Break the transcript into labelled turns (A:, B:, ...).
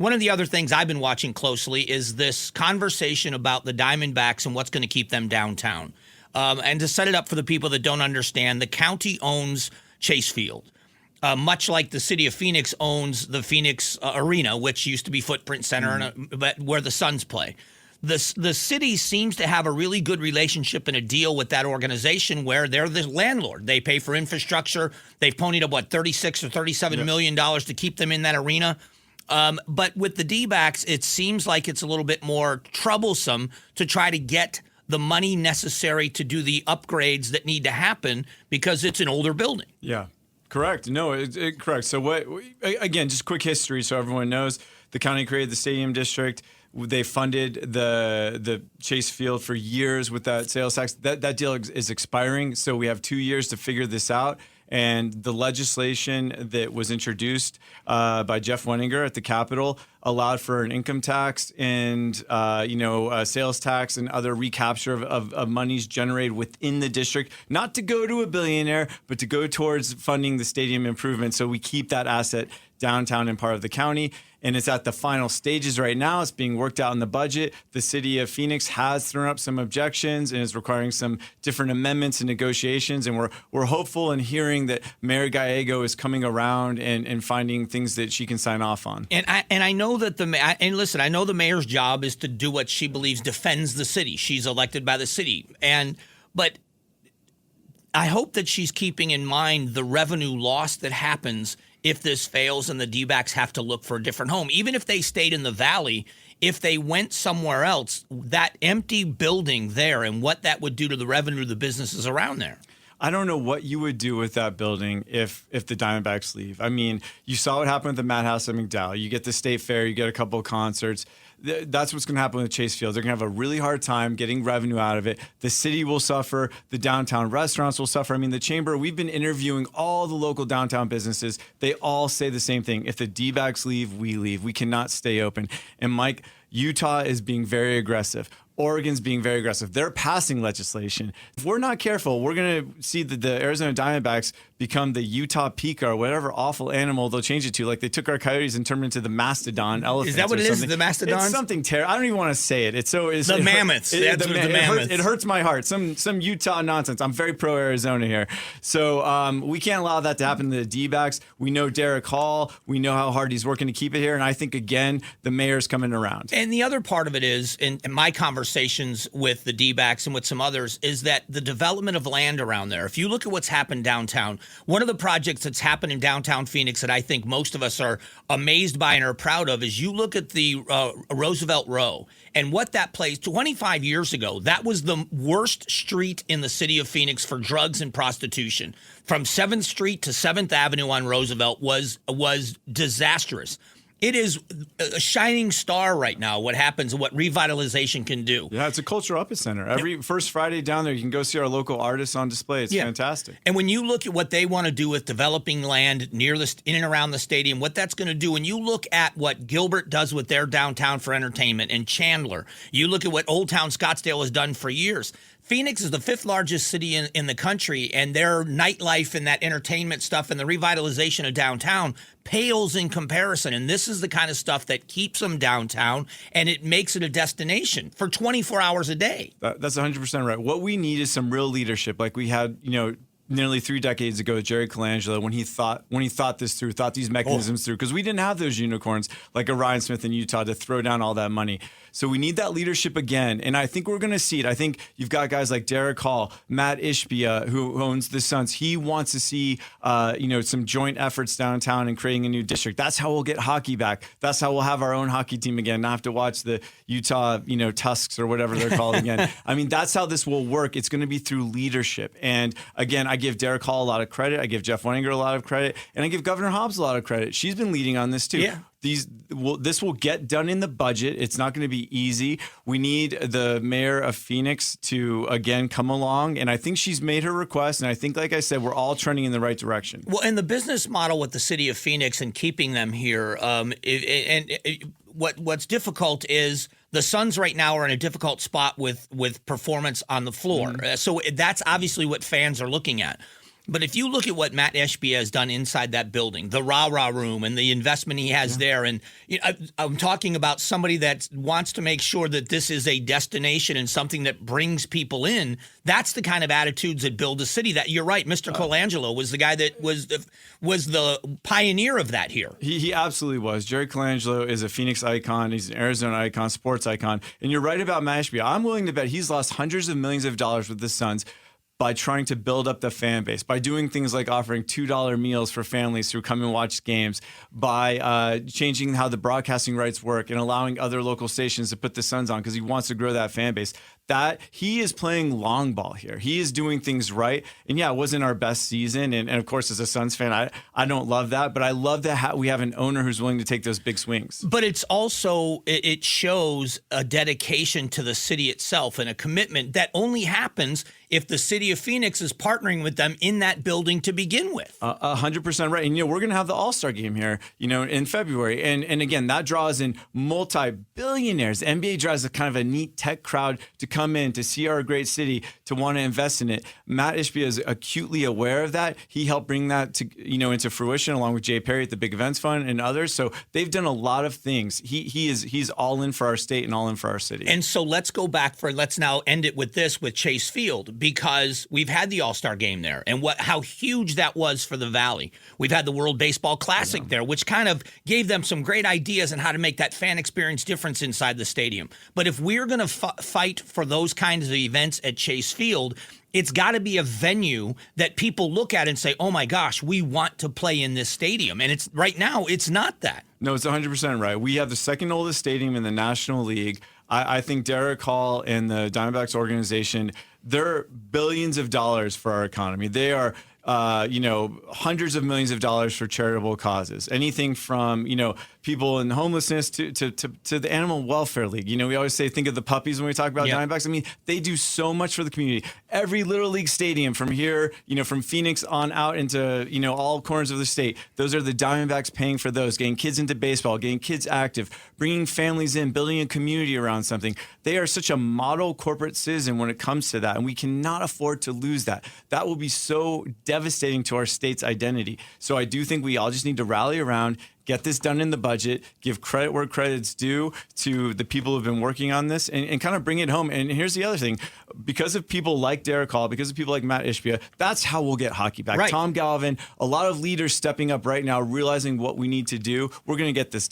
A: One of the other things I've been watching closely is this conversation about the Diamondbacks and what's going to keep them downtown. And to set it up for the people that don't understand, the county owns Chase Field. Much like the city of Phoenix owns the Phoenix Arena, which used to be Footprint Center, but where the Suns play. The city seems to have a really good relationship and a deal with that organization where they're the landlord. They pay for infrastructure. They've ponied up, $36 or $37 million to keep them in that arena. But with the D-backs, it seems like it's a little bit more troublesome to try to get the money necessary to do the upgrades that need to happen because it's an older building.
B: Yeah. Correct. No, correct. So again, just quick history so everyone knows. The county created the stadium district. They funded the Chase Field for years with that sales tax. That deal is expiring, so we have 2 years to figure this out. And the legislation that was introduced by Jeff Wenninger at the Capitol allowed for an income tax and sales tax and other recapture of monies generated within the district, not to go to a billionaire, but to go towards funding the stadium improvement. So we keep that asset downtown and part of the county. And it's at the final stages right now. It's being worked out in the budget. The city of Phoenix has thrown up some objections and is requiring some different amendments and negotiations. And we're hopeful in hearing that Mayor Gallego is coming around and finding things that she can sign off on.
A: And I know that I know the mayor's job is to do what she believes defends the city. She's elected by the city. But I hope that she's keeping in mind the revenue loss that happens if this fails and the D-backs have to look for a different home. Even if they stayed in the Valley, if they went somewhere else, that empty building there and what that would do to the revenue of the businesses around there.
B: I don't know what you would do with that building if the Diamondbacks leave. I mean, you saw what happened with the Madhouse at McDowell. You get the State Fair, you get a couple of concerts. That's what's going to happen with Chase Field. They're going to have a really hard time getting revenue out of it. The city will suffer. The downtown restaurants will suffer. I mean, the chamber, we've been interviewing all the local downtown businesses. They all say the same thing. If the D-backs leave, we leave. We cannot stay open. And Mike, Utah is being very aggressive. Oregon's being very aggressive. They're passing legislation. If we're not careful, we're going to see the Arizona Diamondbacks become the Utah Pika or whatever awful animal they'll change it to. Like they took our coyotes and turned them into the mastodon elephants.
A: Is that what it is? The mastodon?
B: It's something terrible. I don't even want to say it. It's
A: the mammoths.
B: It hurts my heart. Some Utah nonsense. I'm very pro Arizona here. So we can't allow that to happen to the D-backs. We know Derek Hall. We know how hard he's working to keep it here. And I think, again, the mayor's coming around.
A: And the other part of it is, in my conversations with the D-backs and with some others, is that the development of land around there. If you look at what's happened downtown, one of the projects that's happened in downtown Phoenix that I think most of us are amazed by and are proud of is you look at the Roosevelt Row and what that place 25 years ago, that was the worst street in the city of Phoenix for drugs and prostitution. From 7th Street to 7th Avenue on Roosevelt was disastrous. It is a shining star right now, what happens and what revitalization can do.
B: Yeah, it's a cultural epicenter. Every first Friday down there, you can go see our local artists on display. It's fantastic.
A: And when you look at what they want to do with developing land in and around the stadium, what that's going to do, and you look at what Gilbert does with their downtown for entertainment and Chandler, you look at what Old Town Scottsdale has done for years. Phoenix is the 5th largest city in the country, and their nightlife and that entertainment stuff and the revitalization of downtown pales in comparison. And this is the kind of stuff that keeps them downtown, and it makes it a destination for 24 hours a day.
B: That's 100% right. What we need is some real leadership, like we had, nearly 3 decades ago, Jerry Colangelo, when he thought this through, thought these mechanisms through, because we didn't have those unicorns like a Ryan Smith in Utah to throw down all that money. So we need that leadership again, and I think we're going to see it. I think you've got guys like Derek Hall, Matt Ishbia, who owns the Suns. He wants to see, some joint efforts downtown and creating a new district. That's how we'll get hockey back. That's how we'll have our own hockey team again, not have to watch the Utah, Tusks or whatever they're called again. I mean, that's how this will work. It's going to be through leadership. And again, I give Derek Hall a lot of credit. I give Jeff Wenninger a lot of credit, and I give Governor Hobbs a lot of credit. She's been leading on this too.
A: Yeah.
B: This will get done in the budget. It's not going to be easy. We need the mayor of Phoenix to, again, come along. And I think she's made her request. And I think, like I said, we're all trending in the right direction.
A: Well, and the business model with the city of Phoenix and keeping them here, what's difficult is the Suns right now are in a difficult spot with performance on the floor. So that's obviously what fans are looking at. But if you look at what Matt Ishbia has done inside that building, the rah-rah room and the investment he has there, and I'm talking about somebody that wants to make sure that this is a destination and something that brings people in, that's the kind of attitudes that build a city. That you're right, Mr. Colangelo was the guy that was the pioneer of that here.
B: He absolutely was. Jerry Colangelo is a Phoenix icon. He's an Arizona icon, sports icon. And you're right about Matt Ishbia. I'm willing to bet he's lost hundreds of millions of dollars with the Suns by trying to build up the fan base, by doing things like offering $2 meals for families who come and watch games, by changing how the broadcasting rights work and allowing other local stations to put the Suns on because he wants to grow that fan base. That he is playing long ball here. He is doing things right. And yeah, it wasn't our best season. And of course, as a Suns fan, I don't love that. But I love that we have an owner who's willing to take those big swings.
A: But it's also, it shows a dedication to the city itself and a commitment that only happens if the city of Phoenix is partnering with them in that building to begin with.
B: 100% right. And, we're going to have the All-Star game here, in February. And again, that draws in multi-billionaires. The NBA draws a kind of a neat tech crowd to come in to see our great city, to want to invest in it. Matt Ishbia is acutely aware of that. He helped bring that to, into fruition along with Jay Perry at the Big Events Fund and others. So they've done a lot of things. He's all in for our state and all in for our city.
A: And so let's now end it with this, with Chase Field, because we've had the All-Star game there and how huge that was for the Valley. We've had the World Baseball Classic there, which kind of gave them some great ideas on how to make that fan experience difference inside the stadium. But if we're going to fight for those kinds of events at Chase Field, it's got to be a venue that people look at and say, oh my gosh, we want to play in this stadium. And it's right now, it's not that.
B: No, it's 100% right. We have the second oldest stadium in the National League. I think Derek Hall and the Diamondbacks organization, they're billions of dollars for our economy. They are hundreds of millions of dollars for charitable causes. Anything from, people in homelessness to the Animal Welfare League. We always say, think of the puppies when we talk about Diamondbacks. I mean, they do so much for the community. Every Little League stadium from here, from Phoenix on out into, all corners of the state, those are the Diamondbacks paying for those, getting kids into baseball, getting kids active, bringing families in, building a community around something. They are such a model corporate citizen when it comes to that, and we cannot afford to lose that. That will be so devastating to our state's identity. So I do think we all just need to rally around, get this done in the budget, give credit where credit's due to the people who've been working on this, and kind of bring it home. And here's the other thing. Because of people like Derek Hall, because of people like Matt Ishbia, that's how we'll get hockey back.
A: Right.
B: Tom Galvin, a lot of leaders stepping up right now, realizing what we need to do. We're going to get this done.